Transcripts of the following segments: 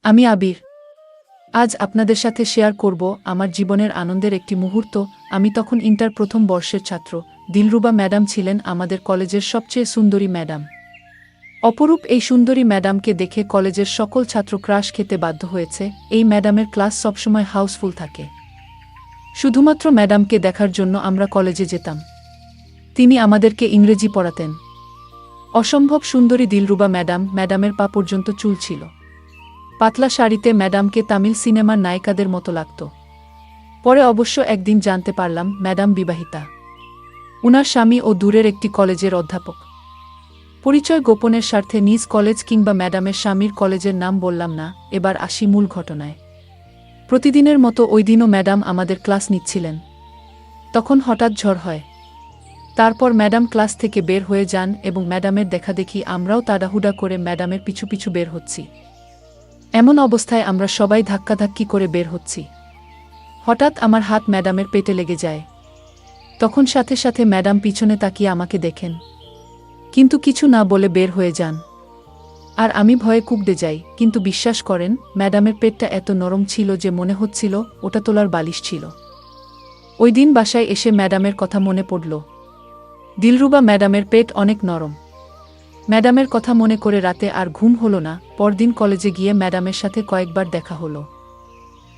আমি আবির। আজ আপনাদের সাথে শেয়ার করব আমার জীবনের আনন্দের একটি মুহূর্ত। আমি তখন ইন্টার প্রথম বর্ষের ছাত্র। দিলরুবা ম্যাডাম ছিলেন আমাদের কলেজের সবচেয়ে সুন্দরী ম্যাডাম। অপরূপ এই সুন্দরী ম্যাডামকে দেখে কলেজের সকল ছাত্র ক্রাশ খেতে বাধ্য হয়েছে। এই ম্যাডামের ক্লাস সবসময় হাউসফুল থাকে। শুধুমাত্র ম্যাডামকে দেখার জন্য আমরা কলেজে যেতাম। তিনি আমাদেরকে ইংরেজি পড়াতেন। অসম্ভব সুন্দরী দিলরুবা ম্যাডামের পা পর্যন্ত চুল ছিল। পাতলা শাড়িতে ম্যাডামকে তামিল সিনেমার নায়িকাদের মতো লাগত। পরে অবশ্য একদিন জানতে পারলাম ম্যাডাম বিবাহিতা। উনার স্বামী ও দূরের একটি কলেজের অধ্যাপক। পরিচয় গোপনের স্বার্থে নিজ কলেজ কিংবা ম্যাডামের স্বামীর কলেজের নাম বললাম না। এবার আসি মূল ঘটনায়। প্রতিদিনের মতো ওই দিনও ম্যাডাম আমাদের ক্লাস নিচ্ছিলেন। তখন হঠাৎ ঝড় হয়। তারপর ম্যাডাম ক্লাস থেকে বের হয়ে যান এবং ম্যাডামের দেখাদেখি আমরাও তাড়াহুড়া করে ম্যাডামের পিছু পিছু বের হচ্ছি। এমন অবস্থায় আমরা সবাই ধাক্কাধাক্কি করে বের হচ্ছি। হঠাৎ আমার হাত ম্যাডামের পেটে লেগে যায়। তখন সাথে সাথে ম্যাডাম পিছনে তাকিয়ে আমাকে দেখেন, কিন্তু কিছু না বলে বের হয়ে যান। আর আমি ভয়ে কুঁকড়ে যাই। কিন্তু বিশ্বাস করেন, ম্যাডামের পেটটা এত নরম ছিল যে মনে হচ্ছিল ওটা তোলার বালিশ ছিল। ওই দিন বাসায় এসে ম্যাডামের কথা মনে পড়ল। দিলরুবা ম্যাডামের পেট অনেক নরম। ম্যাডামের কথা মনে করে রাতে আর ঘুম হলো না। পরদিন কলেজে গিয়ে ম্যাডামের সাথে কয়েকবার দেখা হলো।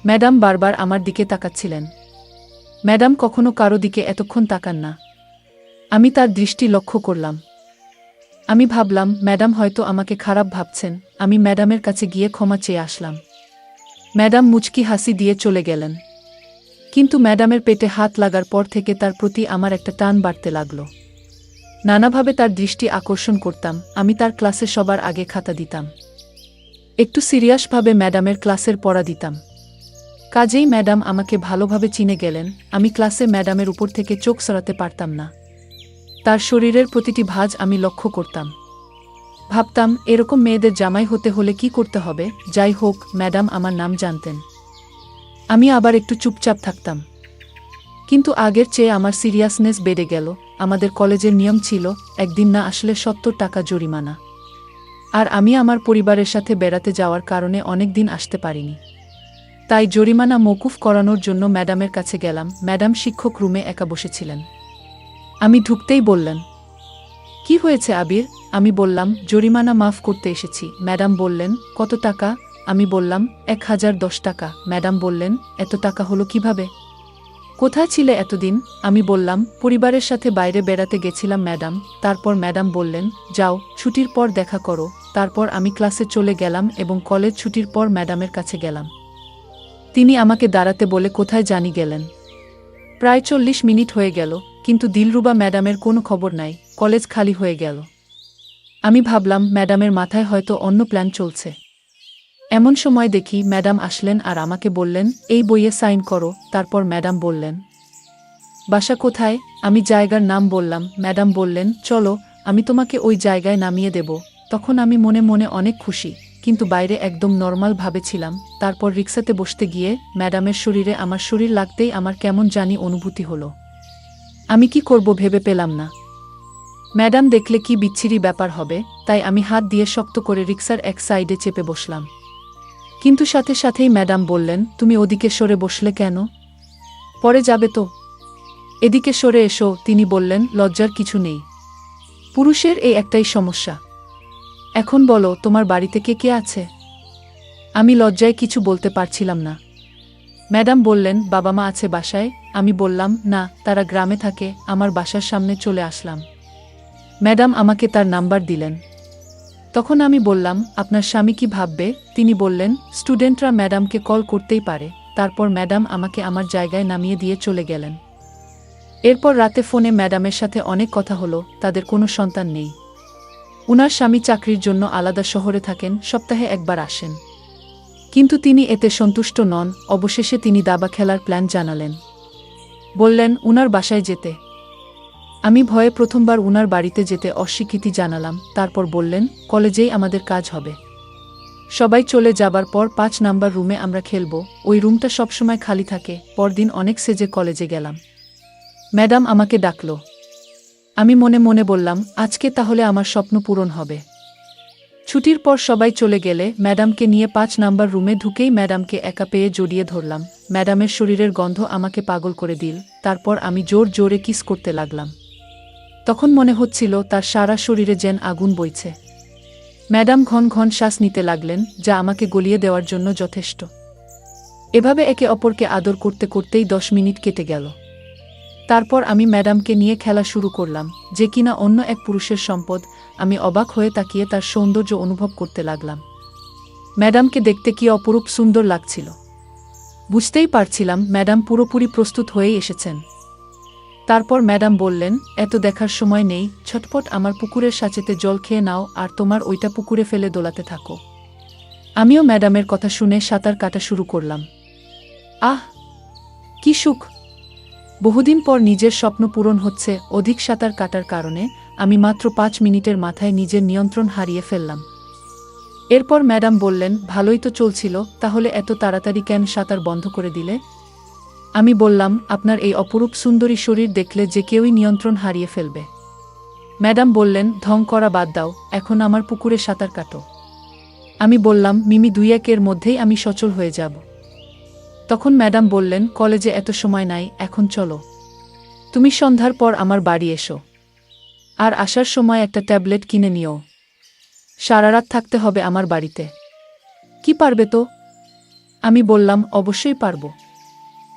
ম্যাডাম বারবার আমার দিকে তাকাচ্ছিলেন। ম্যাডাম কখনো কারো দিকে এতক্ষণ তাকান না। আমি তার দৃষ্টি লক্ষ্য করলাম। আমি ভাবলাম ম্যাডাম হয়তো আমাকে খারাপ ভাবছেন। আমি ম্যাডামের কাছে গিয়ে ক্ষমা চেয়ে আসলাম। ম্যাডাম মুচকি হাসি দিয়ে চলে গেলেন। কিন্তু ম্যাডামের পেটে হাত লাগার পর থেকে তার প্রতি আমার একটা টান বাড়তে লাগল। নানাভাবে তার দৃষ্টি আকর্ষণ করতাম। আমি তার ক্লাসে সবার আগে খাতা দিতাম। একটু সিরিয়াসভাবে ম্যাডামের ক্লাসের পড়া দিতাম। কাজেই ম্যাডাম আমাকে ভালোভাবে চিনে গেলেন। আমি ক্লাসে ম্যাডামের উপর থেকে চোখ সরাতে পারতাম না। তার শরীরের প্রতিটি ভাঁজ আমি লক্ষ্য করতাম। ভাবতাম এরকম মেয়েদের জামাই হতে হলে কি করতে হবে। যাই হোক, ম্যাডাম আমার নাম জানতেন। আমি আবার একটু চুপচাপ থাকতাম। কিন্তু আগের চেয়ে আমার সিরিয়াসনেস বেড়ে গেল। আমাদের কলেজের নিয়ম ছিল একদিন না আসলে ৭০ টাকা জরিমানা। আর আমি আমার পরিবারের সাথে বেড়াতে যাওয়ার কারণে অনেক দিন আসতে পারিনি। তাই জরিমানা মওকুফ করানোর জন্য ম্যাডামের কাছে গেলাম। ম্যাডাম শিক্ষক রুমে একা বসেছিলেন। আমি ঢুকতেই বললেন, কি হয়েছে আবির? আমি বললাম, জরিমানা মাফ করতে এসেছি। ম্যাডাম বললেন, কত টাকা? আমি বললাম, ১০১০ টাকা। ম্যাডাম বললেন, এত টাকা হলো কিভাবে? কোথায় ছিলে এতদিন? আমি বললাম, পরিবারের সাথে বাইরে বেড়াতে গেছিলাম ম্যাডাম। তারপর ম্যাডাম বললেন, যাও, ছুটির পর দেখা করো। তারপর আমি ক্লাসে চলে গেলাম এবং কলেজ ছুটির পর ম্যাডামের কাছে গেলাম। তিনি আমাকে দাঁড়াতে বলে কোথায় জানি গেলেন। প্রায় ৪০ মিনিট হয়ে গেল, কিন্তু দিলরুবা ম্যাডামের কোনো খবর নাই। কলেজ খালি হয়ে গেল। আমি ভাবলাম ম্যাডামের মাথায় হয়তো অন্য প্ল্যান চলছে। এমন সময় দেখি ম্যাডাম আসলেন আর আমাকে বললেন, এই বইয়ে সাইন করো। তারপর ম্যাডাম বললেন, বাসা কোথায়? আমি জায়গার নাম বললাম। ম্যাডাম বললেন, চলো, আমি তোমাকে ওই জায়গায় নামিয়ে দেব। তখন আমি মনে মনে অনেক খুশি, কিন্তু বাইরে একদম নর্মাল ভাবে ছিলাম। তারপর রিক্সাতে বসতে গিয়ে ম্যাডামের শরীরে আমার শরীর লাগতেই আমার কেমন জানি অনুভূতি হলো। আমি কি করব ভেবে পেলাম না। ম্যাডাম দেখলে কি বিচ্ছিরি ব্যাপার হবে, তাই আমি হাত দিয়ে শক্ত করে রিক্সার এক সাইডে চেপে বসলাম। কিন্তু সাথে সাথেই ম্যাডাম বললেন, তুমি ওদিকে সরে বসলে কেন? পরে যাবে তো? এদিকে সরে এসো। তিনি বললেন, লজ্জার কিছু নেই। পুরুষের এই একটাই সমস্যা। এখন বলো, তোমার বাড়িতে কে কে আছে? আমি লজ্জায় কিছু বলতে পারছিলাম না। ম্যাডাম বললেন, বাবা মা আছে বাসায়। আমি বললাম, না, তারা গ্রামে থাকে। আমার বাসার সামনে চলে আসলাম। ম্যাডাম আমাকে তার নাম্বার দিলেন। তখন আমি বললাম, আপনার স্বামী কি ভাববে? তিনি বললেন, স্টুডেন্টরা ম্যাডামকে কল করতেই পারে। তারপর ম্যাডাম আমাকে আমার জায়গায় নামিয়ে দিয়ে চলে গেলেন। এরপর রাতে ফোনে ম্যাডামের সাথে অনেক কথা হলো। তাদের কোনো সন্তান নেই। উনার স্বামী চাকরির জন্য আলাদা শহরে থাকেন, সপ্তাহে একবার আসেন। কিন্তু তিনি এতে সন্তুষ্ট নন। অবশেষে তিনি দাবা খেলার প্ল্যান জানালেন। বললেন উনার বাসায় যেতে। আমি ভয়ে প্রথমবার উনার বাড়িতে যেতে অস্বীকৃতি জানালাম। তারপর বললেন, কলেজেই আমাদের কাজ হবে। সবাই চলে যাবার পর ৫ নাম্বার রুমে আমরা খেলব। ওই রুমটা সবসময় খালি থাকে। পরদিন অনেক সেজে কলেজে গেলাম। ম্যাডাম আমাকে ডাকল। আমি মনে মনে বললাম, আজকে তাহলে আমার স্বপ্ন পূরণ হবে। ছুটির পর সবাই চলে গেলে ম্যাডামকে নিয়ে ৫ নাম্বার রুমে ঢুকেই ম্যাডামকে একা পেয়ে জড়িয়ে ধরলাম। ম্যাডামের শরীরের গন্ধ আমাকে পাগল করে দিল। তারপর আমি জোর জোরে কিস করতে লাগলাম। তখন মনে হচ্ছিল তার সারা শরীরে যেন আগুন বইছে। ম্যাডাম ঘন ঘন শ্বাস নিতে লাগলেন, যা আমাকে গলিয়ে দেওয়ার জন্য যথেষ্ট। এভাবে একে অপরকে আদর করতে করতেই ১০ মিনিট কেটে গেল। তারপর আমি ম্যাডামকে নিয়ে খেলা শুরু করলাম, যে কিনা অন্য এক পুরুষের সম্পদ। আমি অবাক হয়ে তাকিয়ে তার সৌন্দর্য অনুভব করতে লাগলাম। ম্যাডামকে দেখতে কি অপরূপ সুন্দর লাগছিল। বুঝতেই পারছিলাম ম্যাডাম পুরোপুরি প্রস্তুত হয়েই এসেছেন। তারপর ম্যাডাম বললেন, এত দেখার সময় নেই, ছটপট আমার পুকুরের সাঁচেতে জল খেয়ে নাও আর তোমার ওইটা পুকুরে ফেলে দোলাতে থাকো। আমিও ম্যাডামের কথা শুনে সাঁতার কাটা শুরু করলাম। আহ, কি সুখ! বহুদিন পর নিজের স্বপ্ন পূরণ হচ্ছে। অধিক সাঁতার কাটার কারণে আমি মাত্র ৫ মিনিটের মাথায় নিজের নিয়ন্ত্রণ হারিয়ে ফেললাম। এরপর ম্যাডাম বললেন, ভালোই তো চলছিল, তাহলে এত তাড়াতাড়ি কেন সাঁতার বন্ধ করে দিলে? আমি বললাম, আপনার এই অপরূপ সুন্দরী শরীর দেখলে যে কেউই নিয়ন্ত্রণ হারিয়ে ফেলবে। ম্যাডাম বললেন, ঢং করা বাদ দাও, এখন আমার পুকুরে সাঁতার কাটো। আমি বললাম, মিমি ২-১ মধ্যেই আমি সচল হয়ে যাব। তখন ম্যাডাম বললেন, কলেজে এত সময় নাই, এখন চলো। তুমি সন্ধ্যার পর আমার বাড়ি এসো। আর আসার সময় একটা ট্যাবলেট কিনে নিও। সারা রাত থাকতে হবে আমার বাড়িতে। কি পারবে তো? আমি বললাম, অবশ্যই পারব।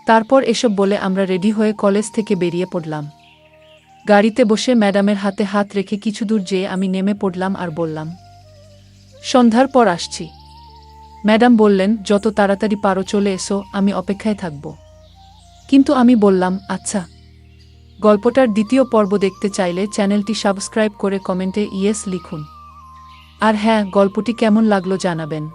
তারপর এসব বলে আমরা রেডি হয়ে কলেজ থেকে বেরিয়ে পড়লাম। গাড়িতে বসে ম্যাডামের হাতে হাত রেখে কিছু দূর যেয়ে আমি নেমে পড়লাম আর বললাম, সন্ধ্যার পর আসছি। ম্যাডাম বললেন, যত তাড়াতাড়ি পারো চলে এসো, আমি অপেক্ষায় থাকব। কিন্তু আমি বললাম, আচ্ছা। গল্পটার দ্বিতীয় পর্ব দেখতে চাইলে চ্যানেলটি সাবস্ক্রাইব করে কমেন্টে ইয়েস লিখুন। আর হ্যাঁ, গল্পটি কেমন লাগলো জানাবেন।